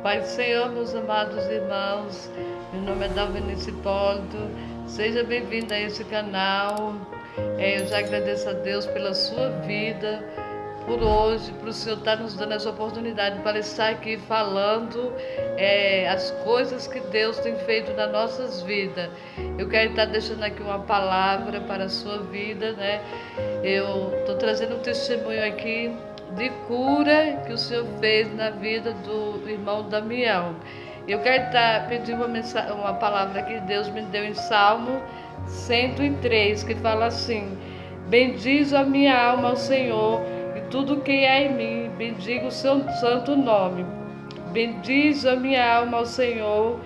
Pai do Senhor, meus amados irmãos, meu nome é Dalvenice Hipólito, seja bem-vindo a esse canal. Eu já agradeço a Deus pela sua vida, por hoje, por o Senhor estar nos dando essa oportunidade para estar aqui falando as coisas que Deus tem feito nas nossas vidas. Eu quero estar deixando aqui uma palavra para a sua vida, né? Eu estou trazendo um testemunho aqui de cura que o Senhor fez na vida do irmão Damião. Eu quero pedir uma palavra que Deus me deu em Salmo 103, que fala assim: bendiz a minha alma ao Senhor e tudo que há em mim, bendiga o seu santo nome. Bendiz a minha alma ao Senhor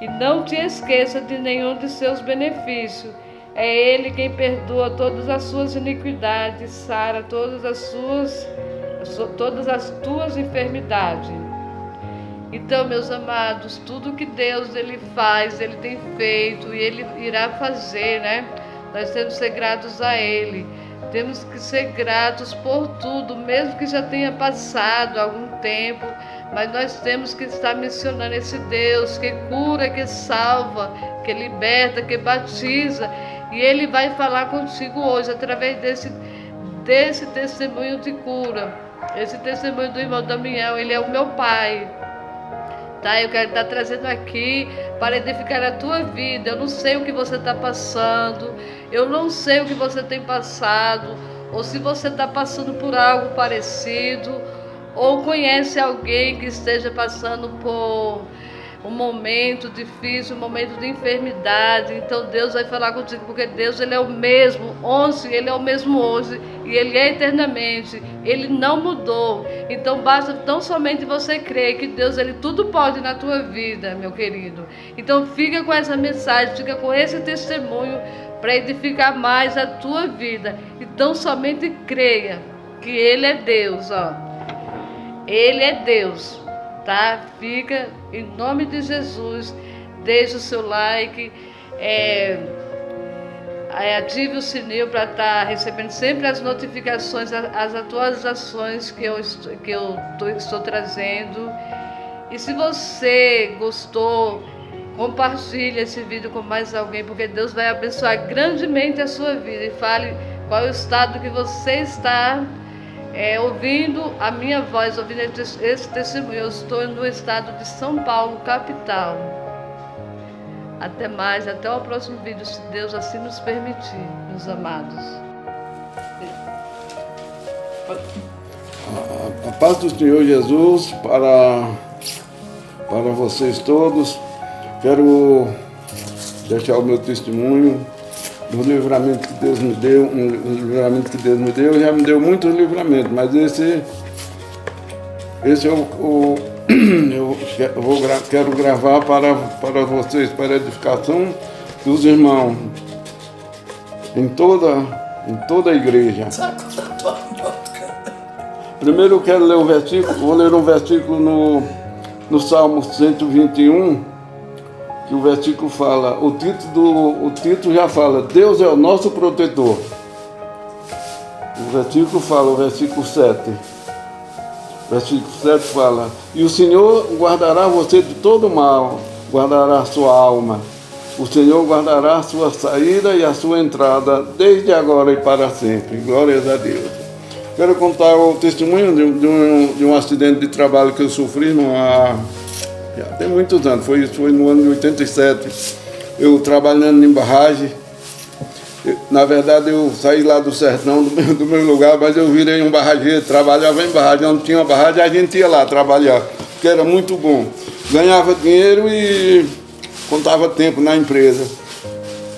e não te esqueça de nenhum de seus benefícios. É Ele quem perdoa todas as suas iniquidades, sara todas as tuas enfermidades. Então, meus amados, tudo que Deus Ele faz, Ele tem feito e Ele irá fazer, né? Nós temos que ser gratos a Ele. Temos que ser gratos por tudo, mesmo que já tenha passado algum tempo, mas nós temos que estar mencionando esse Deus que cura, que salva, que liberta, que batiza. E Ele vai falar contigo hoje através desse testemunho de cura. Esse testemunho do irmão Damião, ele é o meu pai. Tá? Eu quero estar trazendo aqui para edificar a tua vida. Eu não sei o que você está passando, eu não sei o que você tem passado, ou se você está passando por algo parecido, ou conhece alguém que esteja passando por um momento difícil, um momento de enfermidade. Então Deus vai falar contigo, porque Deus Ele é o mesmo ontem, Ele é o mesmo hoje e Ele é eternamente, Ele não mudou. Então basta tão somente você crer que Deus Ele tudo pode na tua vida, meu querido. Então fica com essa mensagem, fica com esse testemunho para edificar mais a tua vida. Então somente creia que Ele é Deus, ó. Ele é Deus. Tá? Fica em nome de Jesus, deixe o seu like, ative o sininho para estar recebendo sempre as notificações, as atualizações que eu estou trazendo. E se você gostou, compartilhe esse vídeo com mais alguém, porque Deus vai abençoar grandemente a sua vida. E fale qual é o estado que você está ouvindo a minha voz, ouvindo esse testemunho. Eu estou no estado de São Paulo, capital. Até mais, até o próximo vídeo, se Deus assim nos permitir, meus amados. A paz do Senhor Jesus para vocês todos. Quero deixar o meu testemunho do livramento que Deus me deu. Um livramento que Deus me deu, já me deu muitos livramentos, mas esse eu quero gravar para vocês, para a edificação dos irmãos em toda a igreja. Primeiro eu quero ler um versículo, vou ler um versículo no Salmo 121, que o versículo fala, o título já fala, Deus é o nosso protetor. O versículo fala, o versículo 7. O versículo 7 fala, e o Senhor guardará você de todo mal, guardará a sua alma. O Senhor guardará a sua saída e a sua entrada, desde agora e para sempre. Glórias a Deus. Quero contar o testemunho de um acidente de trabalho que eu sofri já tem muitos anos, foi no ano de 87, eu trabalhando em barragem. Na verdade eu saí lá do sertão, do meu lugar, mas eu virei um barrageiro, trabalhava em barragem, onde tinha uma barragem a gente ia lá trabalhar, porque era muito bom. Ganhava dinheiro e contava tempo na empresa.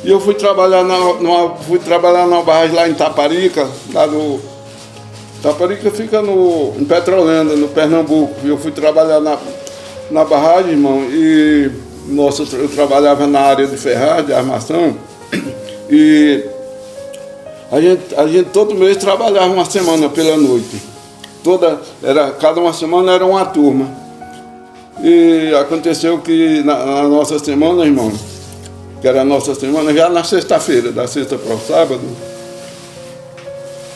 E eu fui trabalhar numa barragem lá em Taparica, Taparica fica em Petrolândia, no Pernambuco, e eu fui trabalhar na barragem, irmão, e eu trabalhava na área de ferragem, de armação, e a gente todo mês trabalhava uma semana pela noite. Cada uma semana era uma turma. E aconteceu que na nossa semana, irmão, que era a nossa semana, já na sexta-feira, da sexta para o sábado,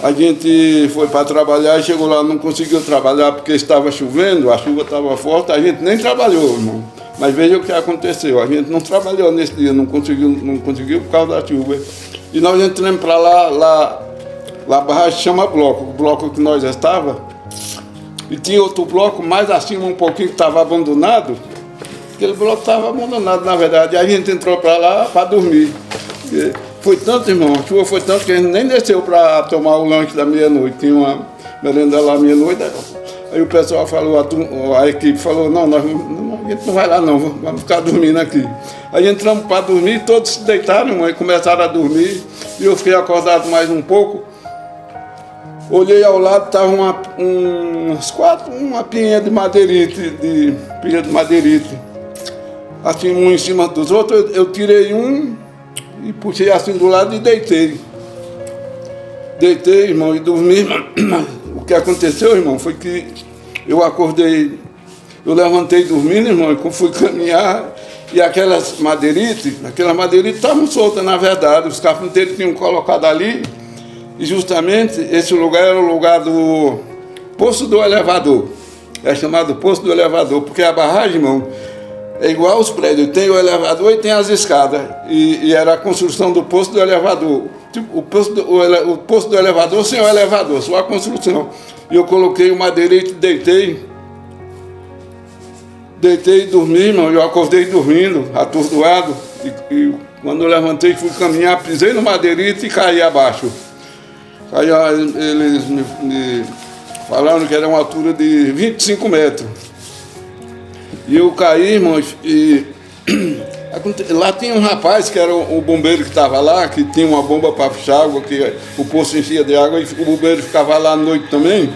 A gente foi para trabalhar e chegou lá, não conseguiu trabalhar porque estava chovendo, a chuva estava forte, a gente nem trabalhou, irmão. Mas veja o que aconteceu, a gente não trabalhou nesse dia, não conseguiu por causa da chuva. E nós entramos para lá a barragem chama bloco, o bloco que nós estava. E tinha outro bloco mais acima um pouquinho que estava abandonado. Aquele bloco estava abandonado, na verdade, e a gente entrou para lá para dormir. E foi tanto, irmão, a chuva foi tanto que a gente nem desceu para tomar o lanche da meia-noite. Tinha uma merenda lá meia-noite. Aí o pessoal falou, a equipe falou, não, a gente não vai lá não, vamos ficar dormindo aqui. Aí entramos para dormir, todos se deitaram, irmão, e começaram a dormir. E eu fiquei acordado mais um pouco. Olhei ao lado, estava uma pinha de madeirite, assim, um em cima dos outros. Eu tirei um e puxei assim do lado e deitei. Deitei, irmão, e dormi. O que aconteceu, irmão, foi que eu acordei, eu levantei dormindo, irmão, e fui caminhar, e aquelas madeirites estavam soltas, na verdade, os carpinteiros tinham colocado ali, e justamente esse lugar era o lugar do poço do elevador. É chamado poço do elevador, porque a barragem, irmão, é igual aos prédios, tem o elevador e tem as escadas, e era a construção do poço do elevador. Tipo, o poço do elevador sem o elevador, só a construção. E eu coloquei o madeirite, deitei e dormi, irmão. Eu acordei dormindo, atordoado. E quando eu levantei, fui caminhar, pisei no madeirite e caí abaixo. Aí eles me falaram que era uma altura de 25 metros. E eu caí, irmão, e lá tinha um rapaz que era o bombeiro que estava lá, que tinha uma bomba para puxar água, que o poço enchia de água, e o bombeiro ficava lá à noite também,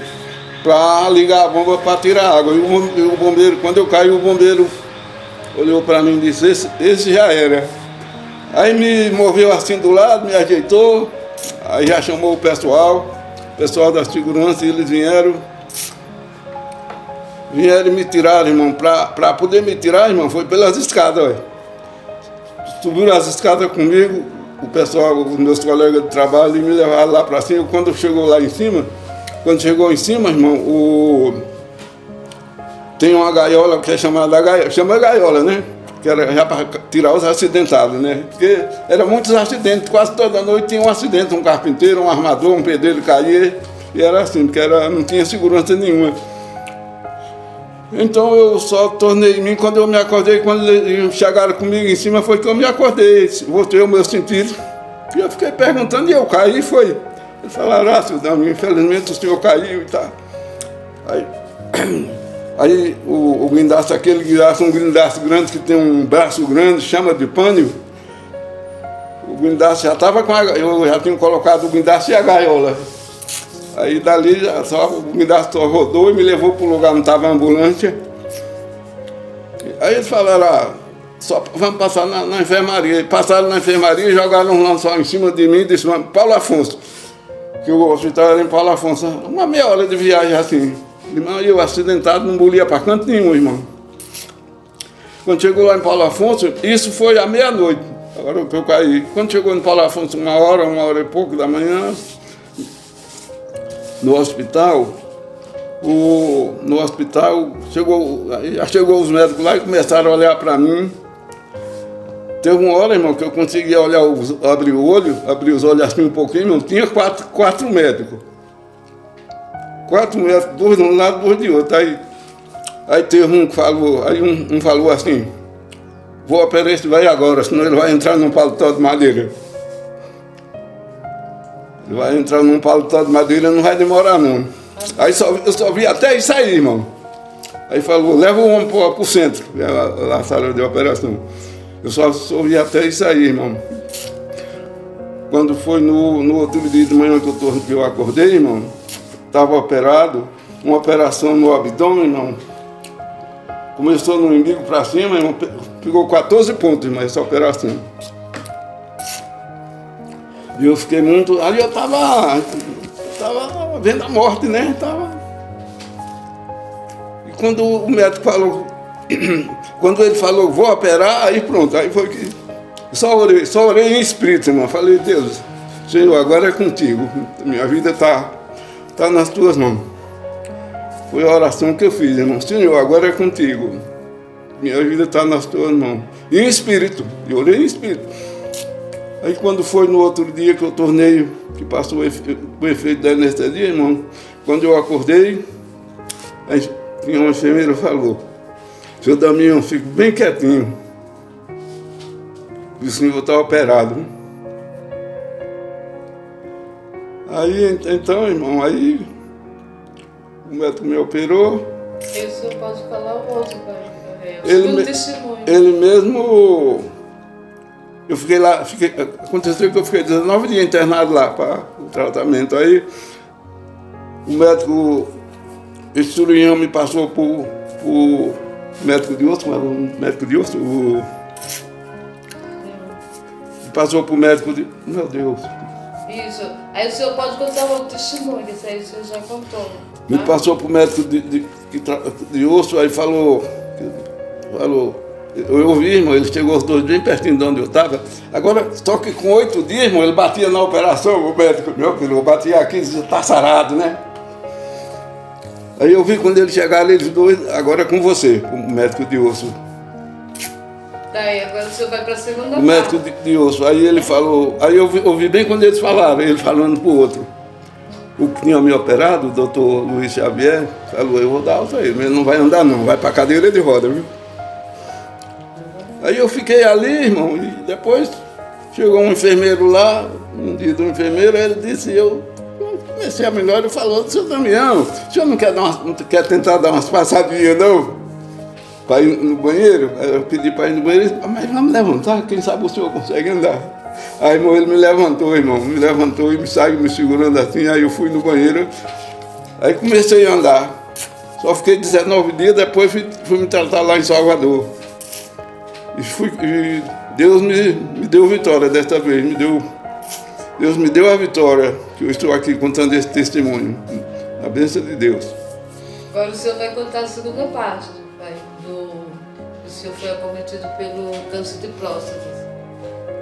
para ligar a bomba para tirar água. E o bombeiro, quando eu caí, o bombeiro olhou para mim e disse, esse já era. Aí me moveu assim do lado, me ajeitou, aí já chamou o pessoal da segurança, e eles vieram e me tiraram, irmão. Para poder me tirar, irmão, foi pelas escadas, olha. Subiram as escadas comigo, o pessoal, os meus colegas de trabalho, e me levaram lá para cima. Quando chegou em cima, irmão, tem uma gaiola que é chamada gaiola, né? Que era já para tirar os acidentados, né? Porque eram muitos acidentes, quase toda noite tinha um acidente, um carpinteiro, um armador, um pedreiro caía, e era assim, porque não tinha segurança nenhuma. Então eu só tornei em mim, quando eu me acordei, quando eles chegaram comigo em cima, foi que eu me acordei, voltei ao meu sentido. E eu fiquei perguntando, e eu caí, foi. Eles falaram, Silvano, infelizmente o senhor caiu e tal. Aí o guindaste, um guindaste grande que tem um braço grande, chama de pânio. O guindaste já estava eu já tinha colocado o guindaste e a gaiola. Aí dali o guindaste só rodou e me levou para o lugar onde estava a ambulância. Aí eles falaram, só vamos passar na enfermaria. Passaram na enfermaria e jogaram um lençol em cima de mim e disseram, Paulo Afonso, que o hospital era em Paulo Afonso, uma meia hora de viagem assim. E eu acidentado, não bolia para canto nenhum, irmão. Quando chegou lá em Paulo Afonso, isso foi à meia-noite, agora que eu caí. Quando chegou em Paulo Afonso, uma hora e pouco da manhã, no hospital, já chegou os médicos lá e começaram a olhar para mim. Teve uma hora, irmão, que eu conseguia abrir os olhos assim um pouquinho, irmão, tinha quatro médicos. 4 médicos, 2 de um lado, 2 de outro. Aí teve um que falou, um falou assim, vou operar esse velho agora, senão ele vai entrar num paletó de madeira. Ele vai entrar num paletó de madeira, não vai demorar não. Aí eu só vi até isso aí, irmão. Aí falou, leva o homem para o centro, a sala de operação. Eu só vi até isso aí, irmão. Quando foi no outro dia de manhã que eu acordei, irmão, estava operado, uma operação no abdômen, irmão. Começou no umbigo para cima, irmão, pegou 14 pontos, irmão, essa operação. E eu fiquei muito... Ali eu estava vendo a morte, né? E quando o médico falou... Quando ele falou, vou operar, aí pronto. Aí foi que... Só orei em espírito, irmão. Falei, Deus, Senhor, agora é contigo. Minha vida está nas tuas mãos. Foi a oração que eu fiz, irmão. Senhor, agora é contigo. Minha vida está nas tuas mãos. E em espírito. Eu orei em espírito. Aí quando foi no outro dia que eu tornei, que passou o efeito da anestesia, irmão, quando eu acordei, aí tinha uma enfermeira que falou: seu Damião, fique bem quietinho. O senhor está operado. Aí, então, irmão, aí o médico me operou. E o senhor pode falar o outro, pai? Ele mesmo... Eu fiquei lá, aconteceu que eu fiquei 19 dias internado lá para o tratamento. Aí o médico, esse cirurgião me passou por médico de osso, era um médico de osso, passou por médico de... Meu Deus. Isso. Aí o senhor pode contar outro testemunho, isso aí o senhor já contou. Tá? Me passou por médico de osso, aí falou... Eu ouvi, irmão, ele chegou os dois bem pertinho de onde eu estava. Agora, só que com 8 dias, irmão, ele batia na operação, o médico, meu filho, batia aqui, está sarado, né? Aí eu vi quando ele chegar ali, eles dois, agora é com você, o médico de osso. Daí, agora o senhor vai para a segunda parte. O médico de osso, aí ele falou, aí eu ouvi bem quando eles falaram, ele falando pro outro. O que tinha me operado, o doutor Luiz Xavier, falou: eu vou dar alta a ele, mas ele não vai andar não, vai para a cadeira de roda, viu? Aí eu fiquei ali, irmão, e depois chegou um enfermeiro lá, um dia do enfermeiro, ele disse, eu comecei a melhor e falou: seu Damião, o senhor não quer tentar dar umas passadinhas, não? Para ir no banheiro? Eu pedi para ir no banheiro, mas vamos levantar, quem sabe o senhor consegue andar. Aí, irmão, ele me levantou, irmão, e me saiu me segurando assim, aí eu fui no banheiro, aí comecei a andar. Só fiquei 19 dias, depois fui me tratar lá em Salvador. E Deus me deu vitória desta vez, Deus me deu a vitória, que eu estou aqui contando esse testemunho, a bênção de Deus. Agora o senhor vai contar a segunda parte, pai, o senhor foi acometido pelo câncer de próstata.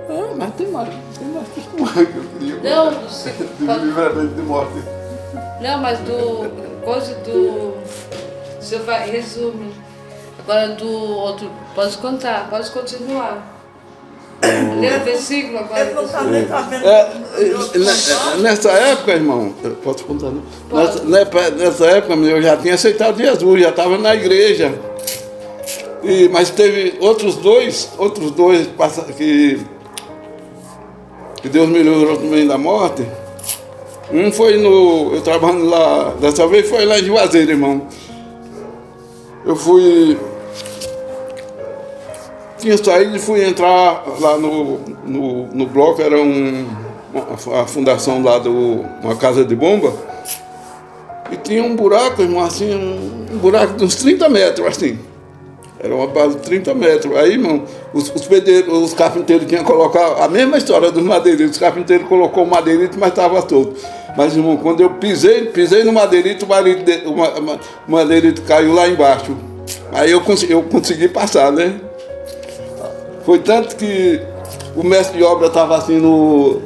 Ah, mas tem mais testemunho que eu queria contar. Não, do livramento de morte. Não, mas o senhor vai, resume. Agora do outro, pode contar, pode continuar. Lê o versículo agora. Nessa época, irmão, posso contar, não? Nessa época eu já tinha aceitado Jesus, já estava na igreja. Mas teve outros dois que Deus me livrou também da morte. Um foi eu trabalhando lá, dessa vez foi lá em Juazeiro, irmão. Eu tinha saído e fui entrar lá no bloco, era a fundação lá uma casa de bomba, e tinha um buraco, irmão, assim, um buraco de uns 30 metros, assim. Era uma base de 30 metros. Aí, irmão, os carpinteiros tinham colocado a mesma história dos madeireiros. Os carpinteiros colocou o madeirito, mas estava solto. Mas, irmão, quando eu pisei no madeirito, o madeirito caiu lá embaixo. Aí eu consegui passar, né? Foi tanto que o mestre de obra estava assim o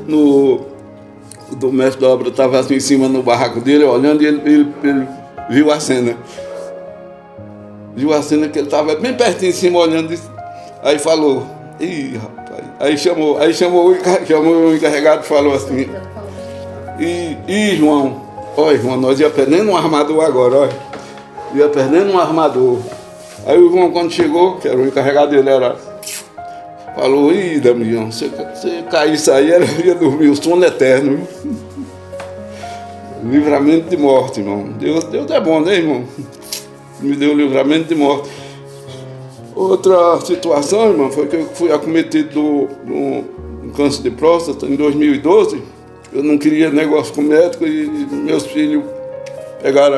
mestre de obra estava assim em cima no barraco dele, olhando, e ele viu a cena. Viu a cena que ele estava bem pertinho em cima olhando, aí falou: ih, rapaz. Aí chamou o encarregado e falou assim: João, olha, João, nós ia perdendo um armador agora, olha. Ia perdendo um armador. Aí o João, quando chegou, que era o encarregado dele, falou: ih, Damião, você caísse aí, ia dormir, o sono eterno. Livramento de morte, irmão. Deus é bom, né, irmão? Me deu livramento de morte. Outra situação, irmão, foi que eu fui acometido do câncer de próstata em 2012. Eu não queria negócio com o médico e meus filhos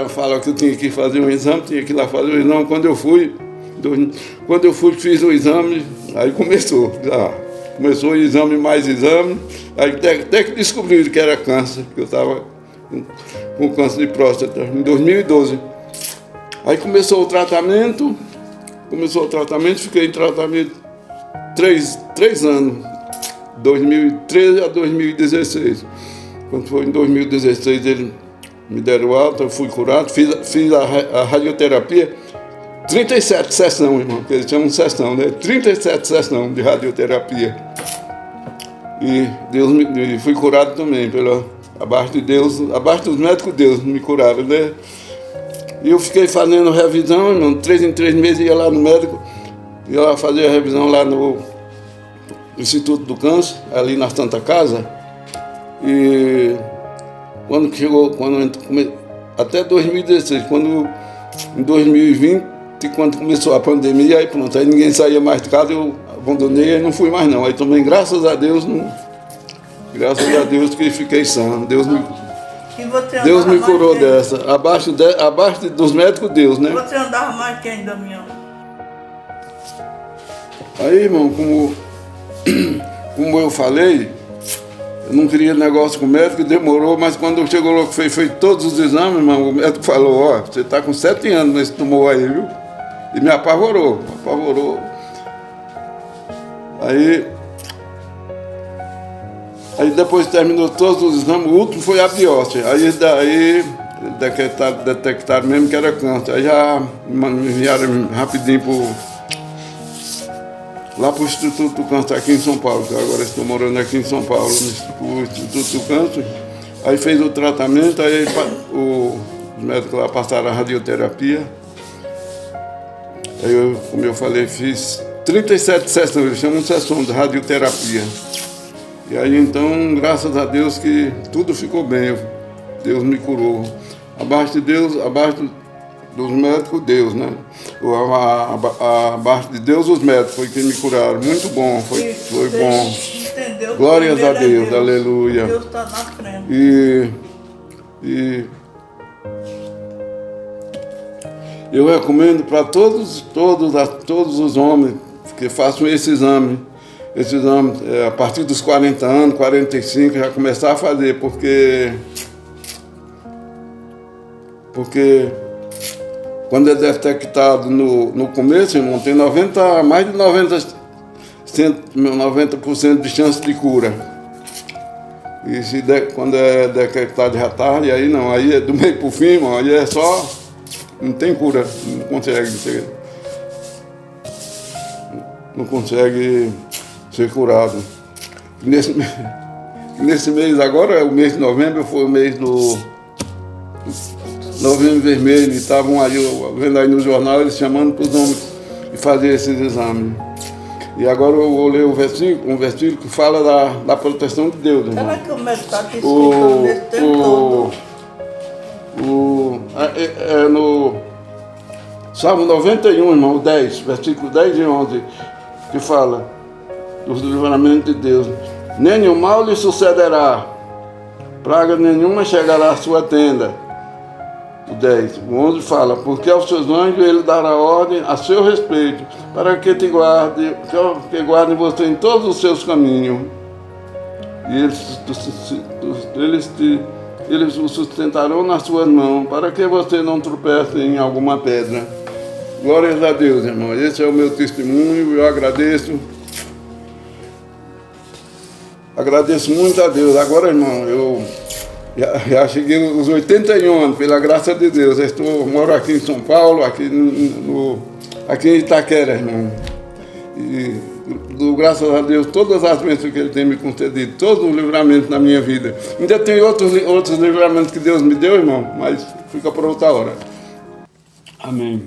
falaram que eu tinha que fazer um exame, tinha que ir lá fazer o exame. Quando eu fui, fiz o exame, aí começou o exame mais exame, aí até que descobriram que era câncer, que eu estava com câncer de próstata, em 2012. Aí começou o tratamento, fiquei em tratamento 3 anos, 2013 a 2016. Quando foi em 2016, eles me deram alta, eu fui curado, fiz a radioterapia, 37 sessões, irmão, que eles chamam de sessão, né? 37 sessões de radioterapia. E Deus fui curado também, abaixo de Deus, abaixo dos médicos, Deus me curaram, né? E eu fiquei fazendo revisão, irmão, 3 em 3 meses ia lá no médico, ia lá fazer a revisão lá no Instituto do Câncer, ali na Santa Casa. E quando chegou, até 2016, em 2020, quando começou a pandemia, aí pronto, aí ninguém saía mais de casa, eu abandonei e não fui mais não. Aí também, graças a Deus que fiquei sã. Deus me curou dessa. Abaixo dos médicos, Deus, né? Você andava mais quem, Damião? Aí, irmão, como eu falei, eu não queria negócio com o médico, demorou, mas quando chegou lá que fez todos os exames, irmão, o médico falou, ó, você está com 7 anos nesse tumor aí, viu? E me apavorou. Aí depois terminou todos os exames, o último foi a biópsia. Aí daí detectaram mesmo que era câncer. Aí já me enviaram rapidinho lá para o Instituto do Câncer aqui em São Paulo, que agora estou morando aqui em São Paulo, no Instituto do Câncer. Aí fez o tratamento, aí os médicos lá passaram a radioterapia. Aí eu, como eu falei, fiz 37 sessões, eles chamam de sessão de radioterapia. E aí então, graças a Deus que tudo ficou bem, Deus me curou. Abaixo de Deus, abaixo dos médicos, Deus, né? Abaixo de Deus, os médicos, foi que me curaram. Muito bom, foi bom. Entendeu? Glórias a Deus, aleluia. Deus está na frente. E eu recomendo para todos os homens que façam esse exame, a partir dos 40 anos, 45, já começar a fazer, porque quando é detectado no começo, irmão, tem mais de 90% de chance de cura. E quando é detectado já tarde, aí não, aí é do meio para o fim, irmão, aí é só, não tem cura, não consegue ser curado. Nesse mês agora, o mês de novembro, foi o mês do Novembro Vermelho, e estavam aí, vendo aí no jornal, eles chamando para os homens e fazer esses exames. E agora eu vou ler um versículo que fala da proteção de Deus, irmão. Será que o médico está te escutando nesse tempo todo? No Salmo 91, irmão, 10, versículo 10 e 11, que fala dos livramentos de Deus. Nenhum mal lhe sucederá, praga nenhuma chegará à sua tenda. O 10, o 11 fala, porque aos seus anjos ele dará ordem a seu respeito, para que guardem você em todos os seus caminhos. E eles o sustentarão nas suas mãos, para que você não tropece em alguma pedra. Glórias a Deus, irmão. Esse é o meu testemunho, eu agradeço. Agradeço muito a Deus. Agora, irmão, eu já cheguei aos 81 anos, pela graça de Deus. Moro aqui em São Paulo, aqui em Itaquera, irmão. E dou graças a Deus todas as bênçãos que Ele tem me concedido, todos os livramentos na minha vida. Ainda tem outros livramentos que Deus me deu, irmão, mas fica para outra hora. Amém.